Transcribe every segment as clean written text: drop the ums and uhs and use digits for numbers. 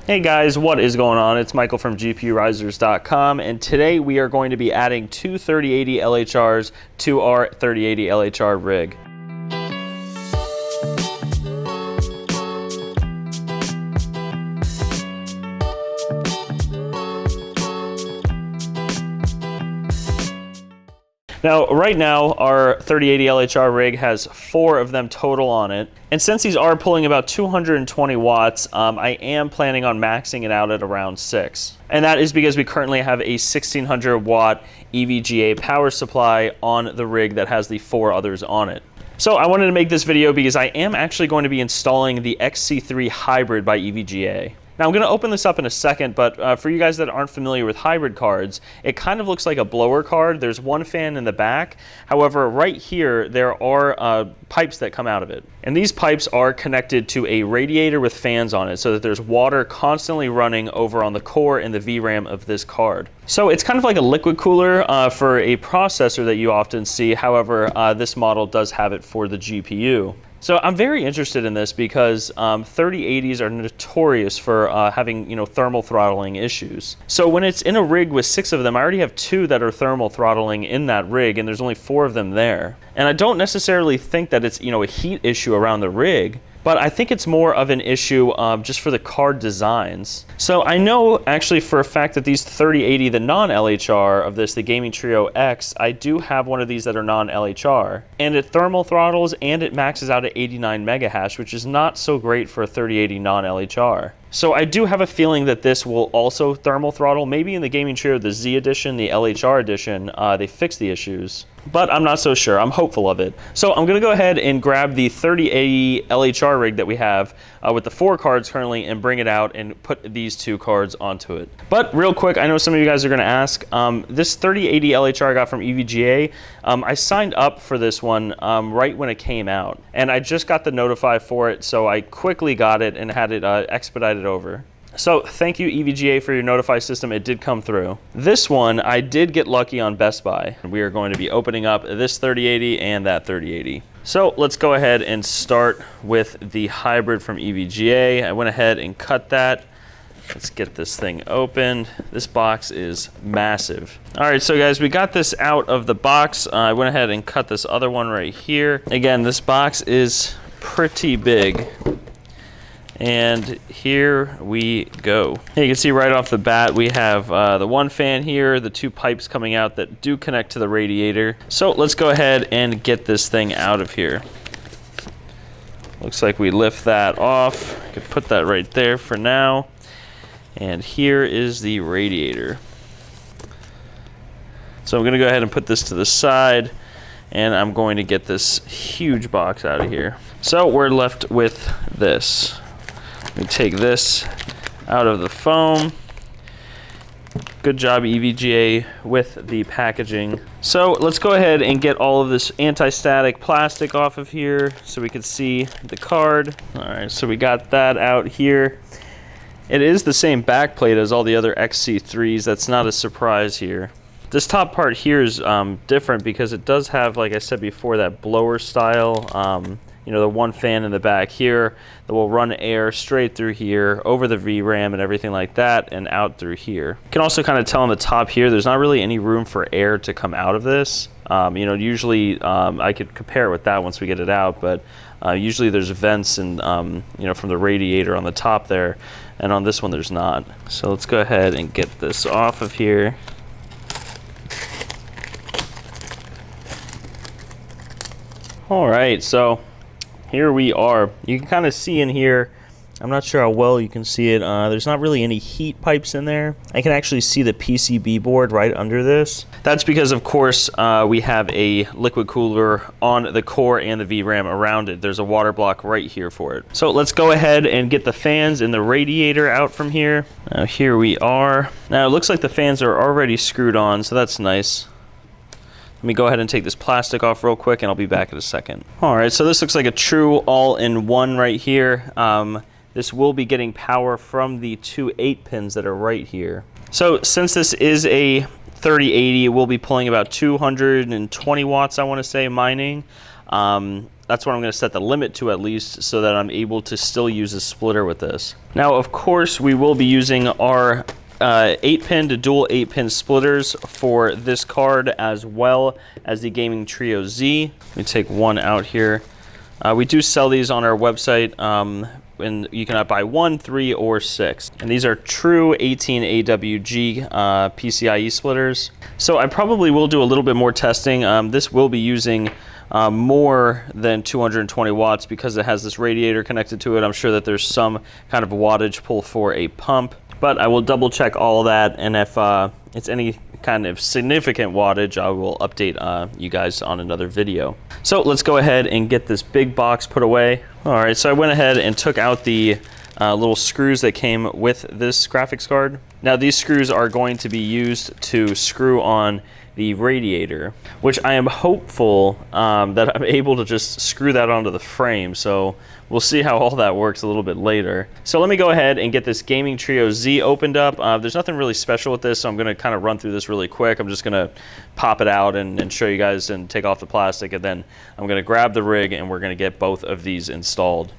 Hey guys, what is going on? It's Michael from GPURisers.com, and today we are going to be adding two 3080 LHRs to our 3080 LHR rig. Now, right now, our 3080 LHR rig has 4 of them total on it. And since these are pulling about 220 watts, I am planning on maxing it out at around 6. And that is because we currently have a 1600 watt EVGA power supply on the rig that has the 4 others on it. So I wanted to make this video because I am actually going to be installing the XC3 hybrid by EVGA. Now I'm going to open this up in a second, but for you guys that aren't familiar with hybrid cards, it kind of looks like a blower card. There's one fan in the back. However, right here, there are pipes that come out of it. And these pipes are connected to a radiator with fans on it so that there's water constantly running over on the core and the VRAM of this card. So it's kind of like a liquid cooler for a processor that you often see. However, this model does have it for the GPU. So I'm very interested in this because 3080s are notorious for having, thermal throttling issues. So when it's in a rig with 6 of them, I already have 2 that are thermal throttling in that rig, and there's only 4 of them there. And I don't necessarily think that it's, a heat issue around the rig, but I think it's more of an issue just for the card designs. So I know actually for a fact that these 3080, the non-LHR of this, the Gaming Trio X, I do have one of these that are non-LHR. And it thermal throttles and it maxes out at 89 megahash, which is not so great for a 3080 non-LHR. So I do have a feeling that this will also thermal throttle. Maybe in the Gaming Trio, the Z edition, the LHR edition, they fix the issues. But I'm not so sure. I'm hopeful of it. So I'm going to go ahead and grab the 3080 LHR rig that we have with the 4 cards currently and bring it out and put these 2 cards onto it. But real quick, I know some of you guys are going to ask, this 3080 LHR I got from EVGA, I signed up for this one right when it came out. And I just got the notify for it, so I quickly got it and had it expedited over. So thank you EVGA for your notify system. It did come through. This one I did get lucky on Best Buy. We are going to be opening up this 3080 and that 3080. So let's go ahead and start with the hybrid from EVGA. I went ahead and cut that. Let's get this thing opened. This box is massive. All right, so guys, we got this out of the box. I went ahead and cut this other one right here. Again, this box is pretty big. And here we go. Hey, you can see right off the bat, we have the one fan here, the 2 pipes coming out that do connect to the radiator. So let's go ahead and get this thing out of here. Looks like we lift that off. I could put that right there for now. And here is the radiator. So I'm gonna go ahead and put this to the side, and I'm going to get this huge box out of here. So we're left with this. We take this out of the foam. Good job EVGA with the packaging. So let's go ahead and get all of this anti-static plastic off of here so we can see the card. All right, so we got that out here. It is the same back plate as all the other XC3s. That's not a surprise here. This top part here is different because it does have, like I said before, that blower style, the one fan in the back here that will run air straight through here over the VRAM and everything like that and out through here. You can also kind of tell on the top here, there's not really any room for air to come out of this. Usually I could compare it with that once we get it out, but usually there's vents and, from the radiator on the top there, and on this one there's not. So let's go ahead and get this off of here. All right, so here we are. You can kind of see in here, I'm not sure how well you can see it, there's not really any heat pipes in there. I can actually see the PCB board right under this. That's because, of course, we have a liquid cooler on the core and the VRAM around it. There's a water block right here for it. So let's go ahead and get the fans and the radiator out from here. Now here we are. Now it looks like the fans are already screwed on, so that's nice. Let me go ahead and take this plastic off real quick and I'll be back in a second. All right, so this looks like a true all-in-one right here. This will be getting power from the 2 8-pins that are right here. So since this is a 3080, it will be pulling about 220 watts, I want to say, mining. that's what I'm going to set the limit to, at least, so that I'm able to still use a splitter with this. Now, of course, we will be using our 8-pin to dual 8-pin splitters for this card, as well as the Gaming Trio Z. Let me take one out here. We do sell these on our website, and you can buy 1, 3, or 6. And these are true 18 AWG PCIe splitters. So I probably will do a little bit more testing. This will be using more than 220 watts because it has this radiator connected to it. I'm sure that there's some kind of wattage pull for a pump, but I will double check all that, and if it's any kind of significant wattage, I will update you guys on another video. So let's go ahead and get this big box put away. All right, so I went ahead and took out the little screws that came with this graphics card. Now these screws are going to be used to screw on the radiator, which I am hopeful that I'm able to just screw that onto the frame. So we'll see how all that works a little bit later. So let me go ahead and get this Gaming Trio Z opened up. There's nothing really special with this, so I'm going to kind of run through this really quick. I'm just going to pop it out and show you guys and take off the plastic, and then I'm going to grab the rig and we're going to get both of these installed.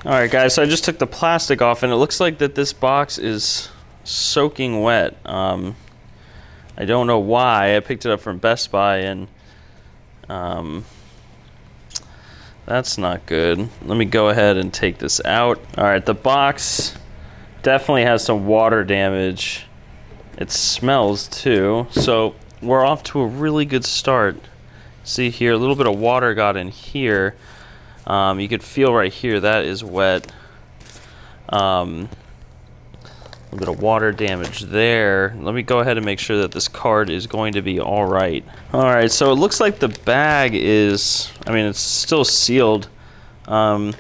Alright guys, so I just took the plastic off, and it looks like that this box is soaking wet. I don't know why. I picked it up from Best Buy, and that's not good. Let me go ahead and take this out. Alright, the box definitely has some water damage. It smells too, so we're off to a really good start. See here, a little bit of water got in here. You could feel right here that is wet. A little bit of water damage there. Let me go ahead and make sure that this card is going to be all right. All right, so it looks like the bag is, I mean, it's still sealed. I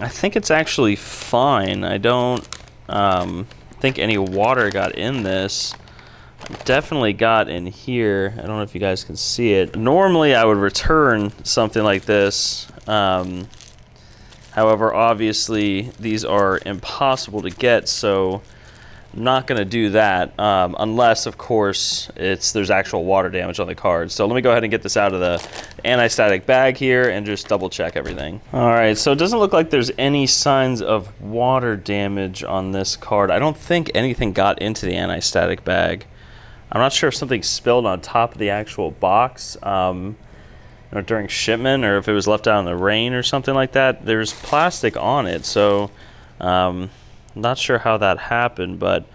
think it's actually fine. I don't think any water got in this. Definitely got in here. I don't know if you guys can see it. Normally I would return something like this. However, obviously these are impossible to get, so I'm not going to do that unless, of course, there's actual water damage on the card. So let me go ahead and get this out of the anti-static bag here and just double check everything. All right, so it doesn't look like there's any signs of water damage on this card. I don't think anything got into the anti-static bag. I'm not sure if something spilled on top of the actual box during shipment, or if it was left out in the rain or something like that. There's plastic on it, so not sure how that happened, but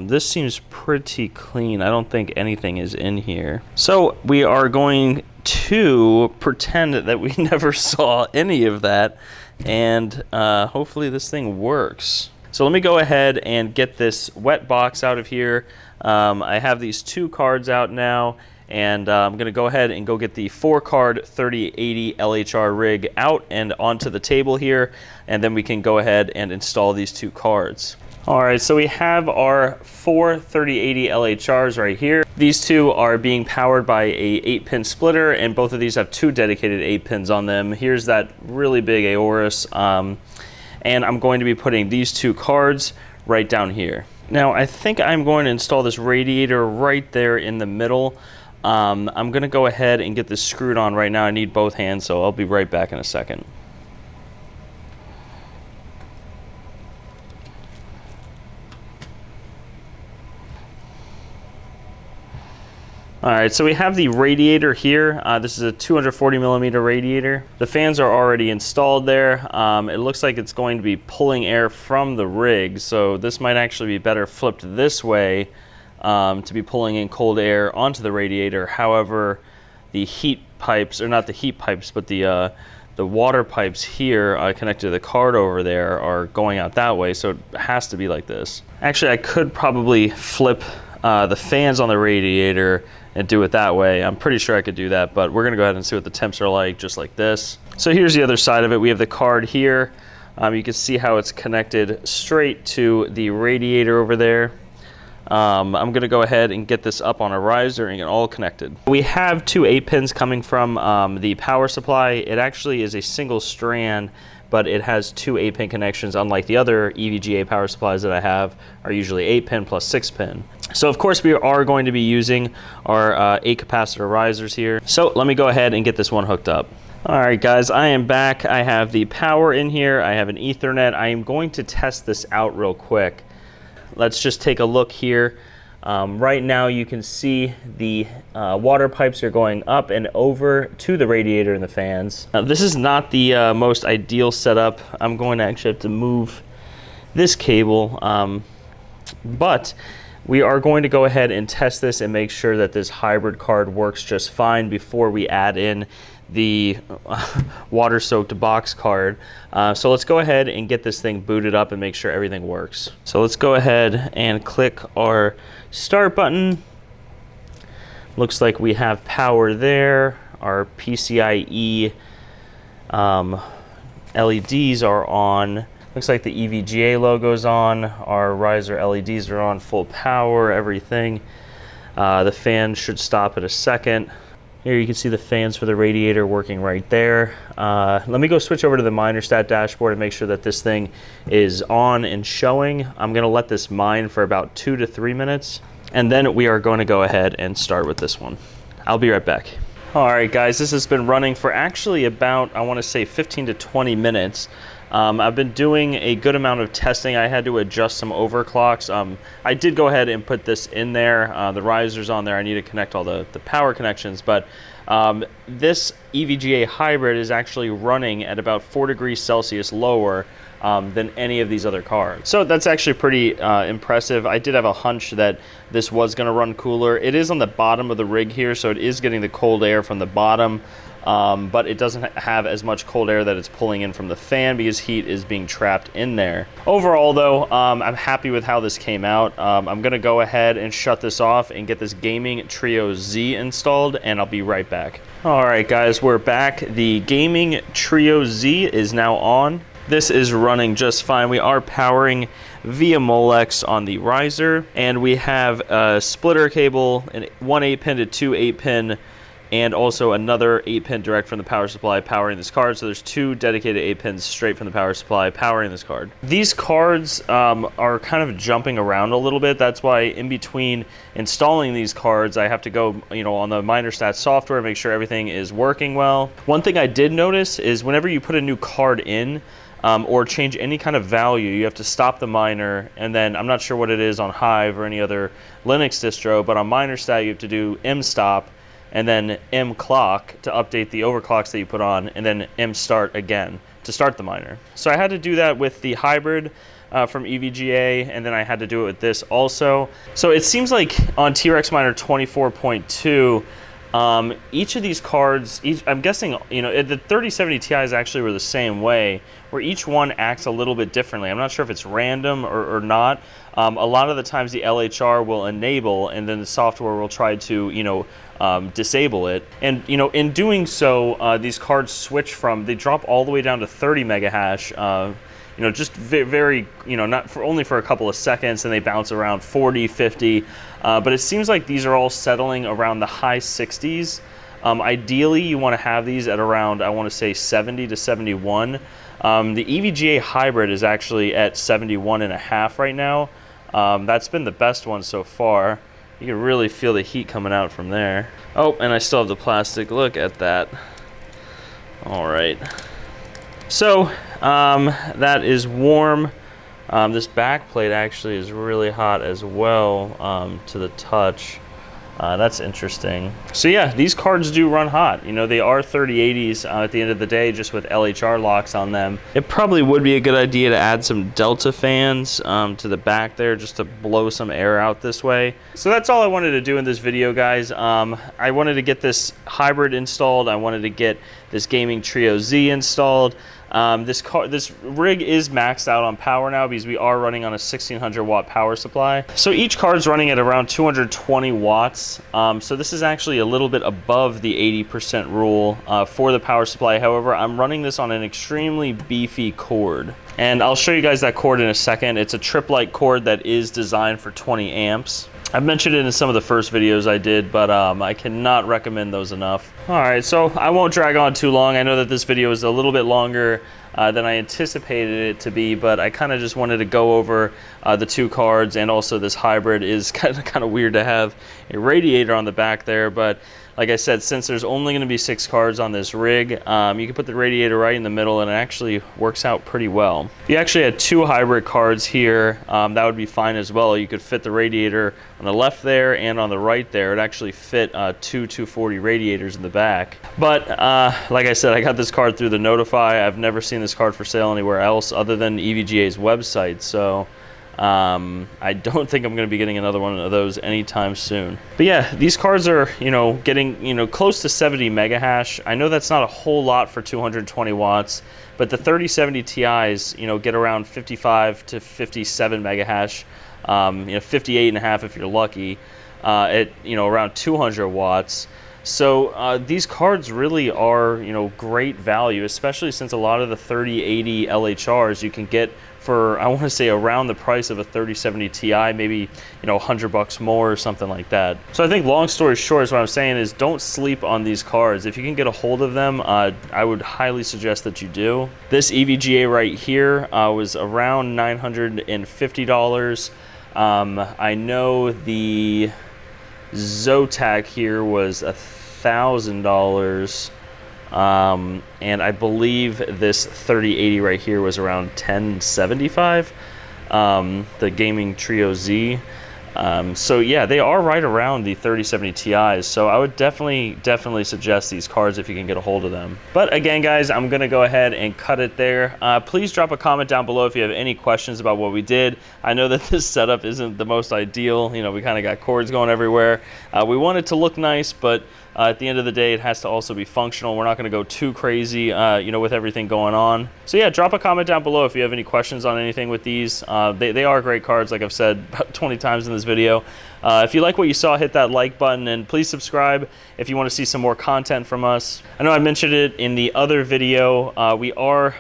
this seems pretty clean. I don't think anything is in here. So we are going to pretend that we never saw any of that, and hopefully this thing works. So let me go ahead and get this wet box out of here. I have these 2 cards out now, and I'm going to go ahead and go get the 4-card 3080 LHR rig out and onto the table here, and then we can go ahead and install these 2 cards. Alright, so we have our 4 3080 LHRs right here. These 2 are being powered by a 8-pin splitter, and both of these have 2 dedicated 8 pins on them. Here's that really big Aorus, and I'm going to be putting these 2 cards right down here. Now, I think I'm going to install this radiator right there in the middle. I'm going to go ahead and get this screwed on right now. I need both hands, so I'll be right back in a second. Alright, so we have the radiator here. This is a 240 millimeter radiator. The fans are already installed there. It looks like it's going to be pulling air from the rig, so this might actually be better flipped this way to be pulling in cold air onto the radiator. However, the heat pipes, or not the heat pipes, but the water pipes here connected to the card over there are going out that way, so it has to be like this. Actually, I could probably flip the fans on the radiator and do it that way. I'm pretty sure I could do that, but we're gonna go ahead and see what the temps are like, just like this. So here's the other side of it. We have the card here. You can see how it's connected straight to the radiator over there. I'm gonna go ahead and get this up on a riser and get all connected. We have two 8-pins coming from the power supply. It actually is a single strand, but it has two 8-pin connections, unlike the other EVGA power supplies that I have are usually 8-pin plus 6-pin. So of course we are going to be using our 8 capacitor risers here. So let me go ahead and get this one hooked up. All right guys, I am back. I have the power in here. I have an Ethernet. I am going to test this out real quick. Let's just take a look here. Right now you can see the water pipes are going up and over to the radiator and the fans. Now, this is not the most ideal setup. I'm going to actually have to move this cable, but we are going to go ahead and test this and make sure that this hybrid card works just fine before we add in the water-soaked box card. So let's go ahead and get this thing booted up and make sure everything works. So let's go ahead and click our start button. Looks like we have power there. Our PCIe LEDs are on. Looks like the EVGA logo's on. Our riser LEDs are on full power, everything. The fan should stop at a second. Here you can see the fans for the radiator working right there. Let me go switch over to the miner stat dashboard and make sure that this thing is on and showing. I'm gonna let this mine for about 2 to 3 minutes, and then we are going to go ahead and start with this one. I'll be right back. All right guys, this has been running for actually about, I wanna say 15 to 20 minutes. I've been doing a good amount of testing. I had to adjust some overclocks. I did go ahead and put this in there. The riser's on there. I need to connect all the power connections, but this EVGA hybrid is actually running at about 4 degrees Celsius lower than any of these other cards. So that's actually pretty impressive. I did have a hunch that this was gonna run cooler. It is on the bottom of the rig here, so it is getting the cold air from the bottom. But it doesn't have as much cold air that it's pulling in from the fan because heat is being trapped in there. Overall though, I'm happy with how this came out. I'm gonna go ahead and shut this off and get this Gaming Trio Z installed, and I'll be right back. All right guys, we're back. The Gaming Trio Z is now on. This is running just fine. We are powering via Molex on the riser, and we have a splitter cable, one 8-pin to two 8-pin, and also another 8-pin direct from the power supply powering this card. So there's two dedicated 8-pins straight from the power supply powering this card. These cards are kind of jumping around a little bit. That's why in between installing these cards, I have to go, on the MinerStat software, make sure everything is working well. One thing I did notice is whenever you put a new card in, or change any kind of value, you have to stop the miner, and then I'm not sure what it is on Hive or any other Linux distro, but on MinerStat you have to do mstop, and then mclock to update the overclocks that you put on, and then mstart again to start the miner. So I had to do that with the hybrid from EVGA, and then I had to do it with this also. So it seems like on T-Rex Miner 24.2, each of these cards, I'm guessing, the 3070 Ti's actually were the same way, where each one acts a little bit differently. I'm not sure if it's random or not. A lot of the times the LHR will enable, and then the software will try to, disable it. And, in doing so, these cards switch they drop all the way down to 30 mega hash, just very, only for a couple of seconds, and they bounce around 40, 50. But it seems like these are all settling around the high 60s. Ideally, you want to have these at around, I want to say 70 to 71. The EVGA hybrid is actually at 71.5 right now. That's been the best one so far. You can really feel the heat coming out from there. Oh, and I still have the plastic. Look at that. All right. So that is warm. This back plate actually is really hot as well to the touch. That's interesting. So yeah, these cards do run hot. They are 3080s at the end of the day, just with LHR locks on them. It probably would be a good idea to add some Delta fans to the back there, just to blow some air out this way. So that's all I wanted to do in this video, guys. I wanted to get this hybrid installed. I wanted to get this Gaming Trio Z installed. This rig is maxed out on power now because we are running on a 1600 watt power supply. So each card's running at around 220 watts. So this is actually a little bit above the 80% rule for the power supply. However, I'm running this on an extremely beefy cord. And I'll show you guys that cord in a second. It's a trip-light cord that is designed for 20 amps. I've mentioned it in some of the first videos I did, but I cannot recommend those enough. All right, so I won't drag on too long. I know that this video is a little bit longer than I anticipated it to be, but I kind of just wanted to go over the two cards, and also this hybrid is kind of weird to have a radiator on the back there, but like I said, since there's only going to be 6 cards on this rig, you can put the radiator right in the middle and it actually works out pretty well. If you actually had 2 hybrid cards here, that would be fine as well. You could fit the radiator on the left there and on the right there. It actually fit 2 240 radiators in the back. But like I said, I got this card through the Notify. I've never seen this card for sale anywhere else other than EVGA's website. So I don't think I'm going to be getting another one of those anytime soon. But yeah, these cards are, getting, close to 70 mega hash. I know that's not a whole lot for 220 watts, but the 3070 Ti's, get around 55 to 57 mega hash, 58 and a half if you're lucky, at, around 200 watts. So these cards really are, great value, especially since a lot of the 3080 LHRs you can get for, I want to say, around the price of a 3070 Ti, maybe, $100 more or something like that. So I think, long story short, is what I'm saying is don't sleep on these cards. If you can get a hold of them, I would highly suggest that you do. This EVGA right here was around $950. I know the Zotac here was $1,000, and I believe this 3080 right here was around $1,075, the Gaming Trio Z. So yeah, they are right around the 3070 Ti's, so I would definitely suggest these cards if you can get a hold of them. But again, guys, I'm gonna go ahead and cut it there. Please drop a comment down below if you have any questions about what we did. I know that this setup isn't the most ideal. We kind of got cords going everywhere. We want it to look nice, but at the end of the day, it has to also be functional. We're not going to go too crazy, with everything going on. So yeah, drop a comment down below if you have any questions on anything with these. They are great cards, like I've said about 20 times in this video. If you like what you saw, hit that like button, and please subscribe if you want to see some more content from us. I know I mentioned it in the other video. We are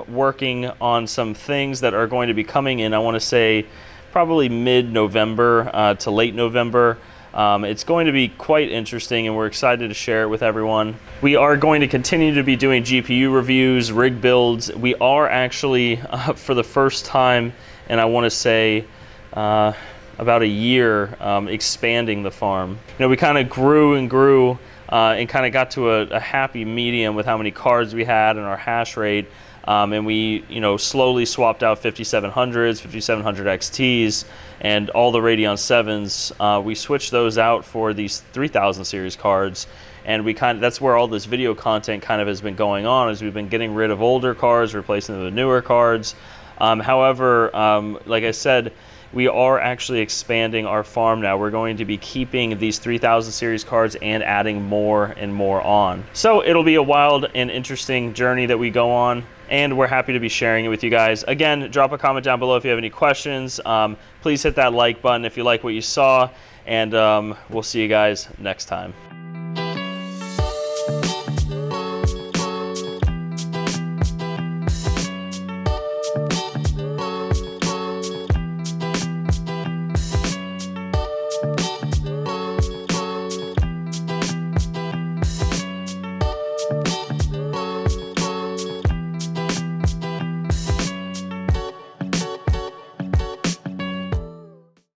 working on some things that are going to be coming in, I want to say, probably mid-November to late November. It's going to be quite interesting, and we're excited to share it with everyone. We are going to continue to be doing GPU reviews, rig builds. We are actually, for the first time, and I want to say about a year, expanding the farm. We kind of grew and grew and kind of got to a happy medium with how many cards we had and our hash rate. And we, slowly swapped out 5700s, 5700 XTs, and all the Radeon 7s. We switched those out for these 3000 series cards, and that's where all this video content kind of has been going on, is we've been getting rid of older cards, replacing them with newer cards. However, like I said, we are actually expanding our farm now. We're going to be keeping these 3000 series cards and adding more and more on. So it'll be a wild and interesting journey that we go on, and we're happy to be sharing it with you guys. Again, drop a comment down below if you have any questions. Please hit that like button if you like what you saw, and we'll see you guys next time.